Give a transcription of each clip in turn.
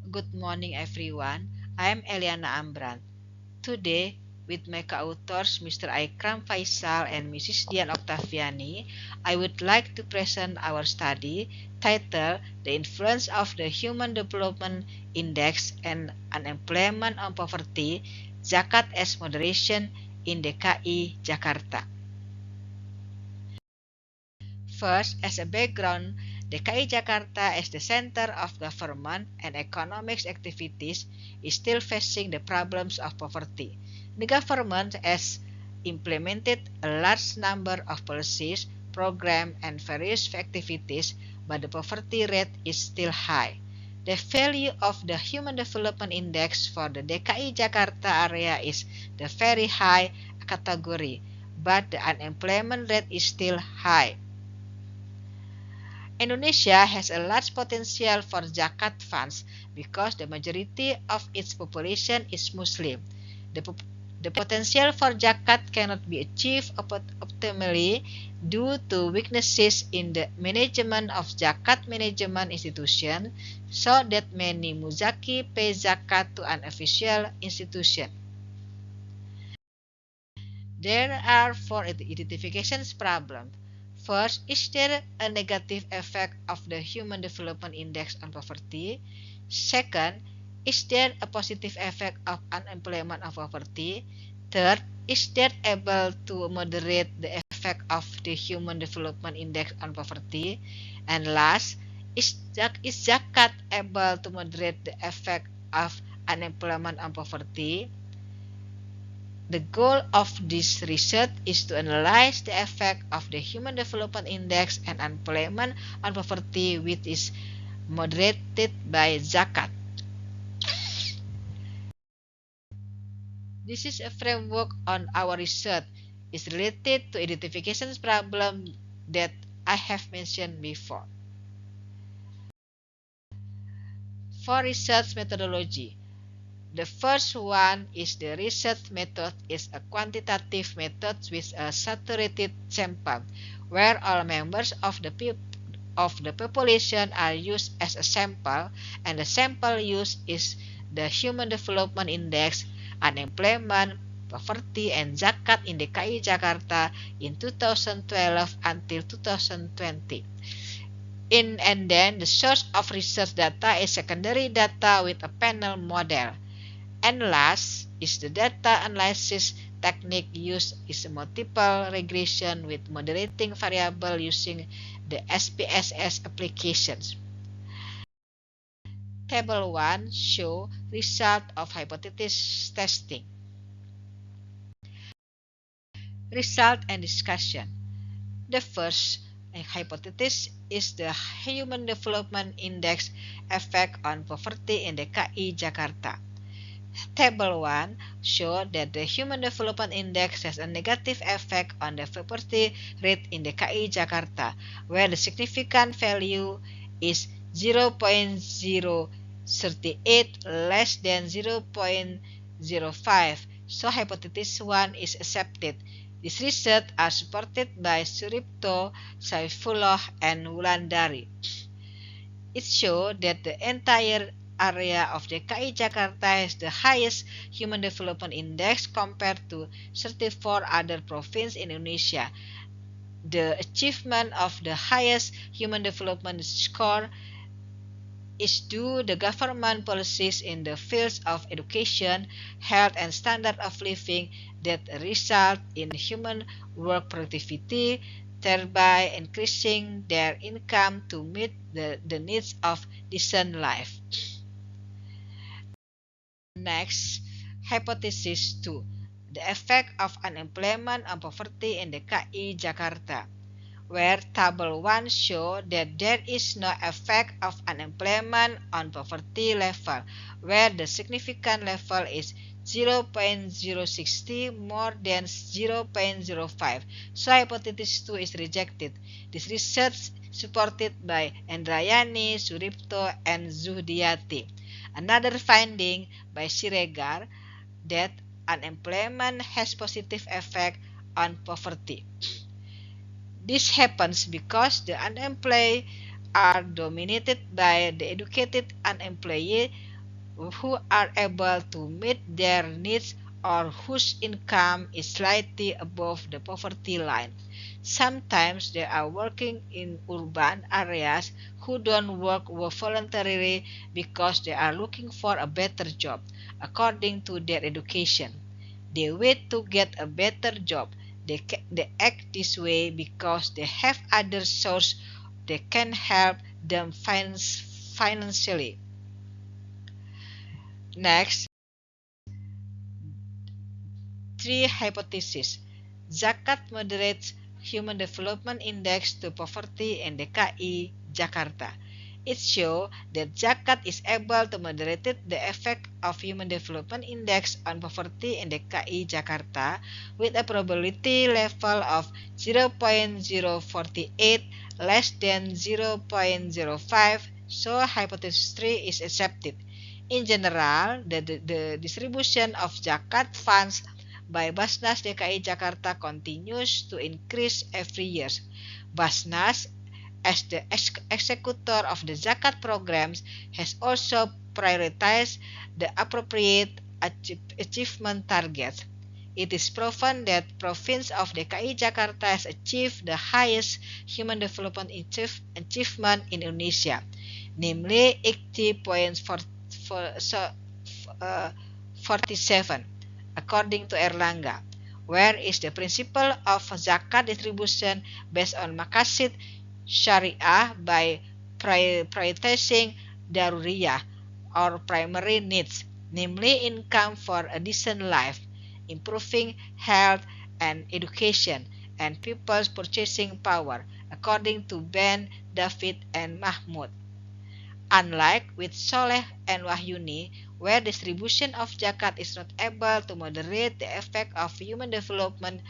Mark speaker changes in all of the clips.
Speaker 1: Good morning, everyone. I am Eliana Ambrand. Today, with my co-authors Mr. Ikram Faisal and Mrs. Dian Octaviani, I would like to present our study titled The Influence of the Human Development Index and Unemployment on Poverty, Zakat as Moderation in DKI Jakarta. First, as a background, DKI Jakarta as the center of government and economic activities is still facing the problems of poverty. The government has implemented a large number of policies, programs, and various activities, but the poverty rate is still high. The value of the Human Development Index for the DKI Jakarta area is the very high category, but the unemployment rate is still high. Indonesia has a large potential for zakat funds because the majority of its population is Muslim. The, the potential for zakat cannot be achieved optimally due to weaknesses in the management of zakat management institution, so that many muzaki pay zakat to an official institution. There are four identification problems. First, is there a negative effect of the Human Development Index on poverty? Second, is there a positive effect of unemployment of poverty? Third, is there able to moderate the effect of the Human Development Index on poverty? And last, is zakat able to moderate the effect of unemployment on poverty? The goal of this research is to analyze the effect of the Human Development Index and unemployment on poverty, which is moderated by zakat. This is a framework on our research. Is related to identification problem that I have mentioned before. For research methodology, the first one is the research method is a quantitative method with a saturated sample, where all members of the population are used as a sample, and the sample used is the Human Development Index, unemployment, poverty, and zakat in DKI Jakarta in 2012 until 2020. And then the source of research data is secondary data with a panel model. And last is the data analysis technique used is a multiple regression with moderating variable using the SPSS applications. Table 1 show result of hypothesis testing. Result and discussion. The first hypothesis is the Human Development Index effect on poverty in DKI Jakarta. Table 1 shows that the Human Development Index has a negative effect on the poverty rate in DKI Jakarta, where the significant value is 0.038 less than 0.05, so hypothesis 1 is accepted. This research are supported by Suripto, Saifullah, and Wulandari. It showed that the entire area of DKI Jakarta has the highest Human Development Index compared to 34 other provinces in Indonesia. The achievement of the highest Human Development score is due to government policies in the fields of education, health, and standard of living that result in human work productivity, thereby increasing their income to meet the needs of decent life. Next, hypothesis 2. The effect of unemployment and poverty in DKI Jakarta, where table 1 shows that there is no effect of unemployment on poverty level, where the significant level is 0.060 more than 0.05, so hypothesis 2 is rejected. This research supported by Endrayani, Suripto, and Zuhdiati. Another finding by Siregar that unemployment has positive effect on poverty. This happens because the unemployed are dominated by the educated unemployed, who are able to meet their needs or whose income is slightly above the poverty line. Sometimes they are working in urban areas who don't work voluntarily because they are looking for a better job according to their education. They wait to get a better job. They act this way because they have other sources that can help them financially. Next, three hypotheses. Zakat moderates Human Development Index to poverty in DKI Jakarta. It shows that zakat is able to moderate the effect of Human Development Index on poverty in DKI Jakarta with a probability level of 0.048 less than 0.05, so hypothesis 3 is accepted. In general, the distribution of zakat funds by Basnas DKI Jakarta continues to increase every year. Basnas, as the executor of the zakat programs, has also prioritized the appropriate achievement targets. It is proven that province of DKI Jakarta has achieved the highest human development achievement in Indonesia, namely 80.47 according to Erlangga. Where is the principle of zakat distribution based on maqasid syariah by prioritizing daruriyah or primary needs, namely income for a decent life, improving health and education, and people's purchasing power, according to Ben, David, and Mahmud. Unlike with Soleh and Wahyuni, where distribution of zakat is not able to moderate the effect of Human Development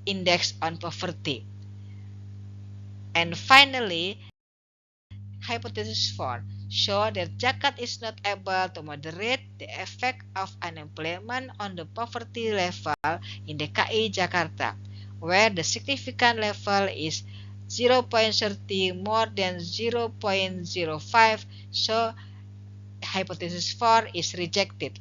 Speaker 1: Index on poverty. And finally, hypothesis 4 show that zakat is not able to moderate the effect of unemployment on the poverty level in DKI Jakarta, where the significant level is 0.30 more than 0.05, so hypothesis 4 is rejected.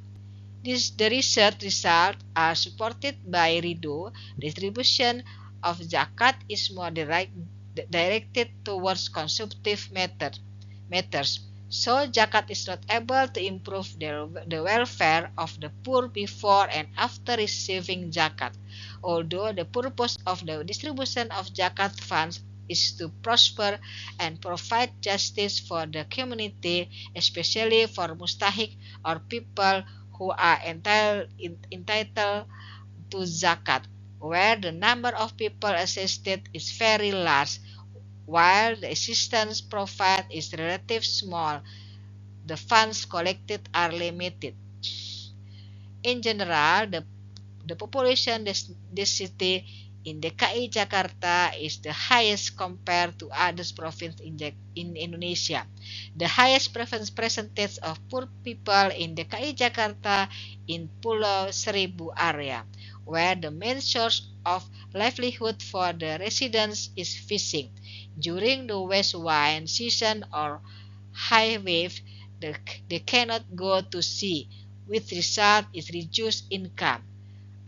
Speaker 1: The research results are supported by Rido. Distribution of zakat is more directed towards consumptive matters. So zakat is not able to improve the welfare of the poor before and after receiving zakat. Although the purpose of the distribution of zakat funds is to prosper and provide justice for the community, especially for mustahik or people who are entitled to zakat, where the number of people assisted is very large, while the assistance provided is relatively small. The funds collected are limited. In general, the population density in DKI Jakarta is the highest compared to other provinces in Indonesia. The highest percentage of poor people in DKI Jakarta in Pulau Seribu area, where the main source of livelihood for the residents is fishing. During the west wind season or high wave, they cannot go to sea, which result is reduced income.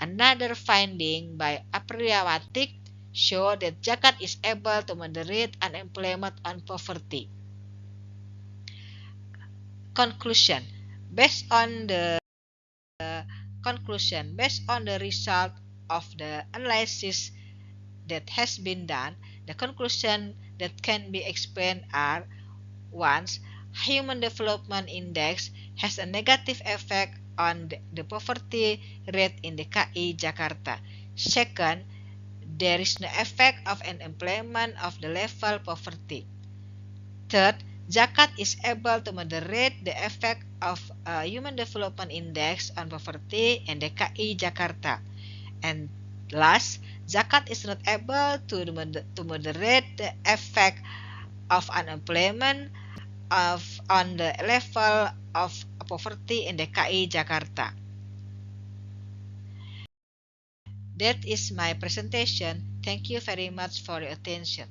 Speaker 1: Another finding by Apriliawati show that zakat is able to moderate unemployment and poverty. Conclusion. Based on the based on the result of the analysis that has been done, the conclusion that can be explained are: 1. Human Development Index has a negative effect on the poverty rate in DKI Jakarta. Second, there is no effect of unemployment of the level poverty. Third, zakat is able to moderate the effect of Human Development Index on poverty in DKI Jakarta. And last, zakat is not able to moderate the effect of unemployment on the level of poverty in DKI Jakarta. That is my presentation. Thank you very much for your attention.